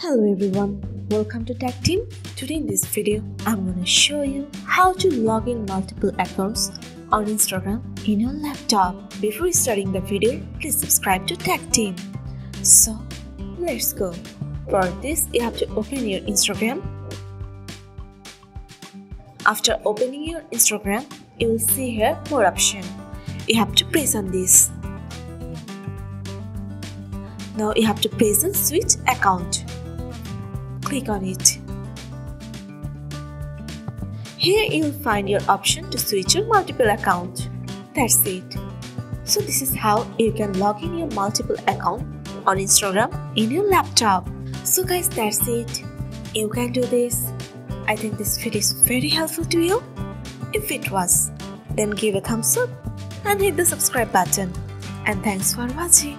Hello everyone, welcome to Tactim. Today in this video, I'm gonna show you how to log in multiple accounts on Instagram in your laptop. Before starting the video, please subscribe to Tactim. So, let's go. For this, you have to open your Instagram. After opening your Instagram, you will see here more option. You have to press on this. Now you have to press on switch account. Click on it. Here you will find your option to switch your multiple account. That's it. So this is how you can log in your multiple account on Instagram in your laptop. So guys, that's it. You can do this. I think this video is very helpful to you. If it was, then give a thumbs up and hit the subscribe button. And thanks for watching.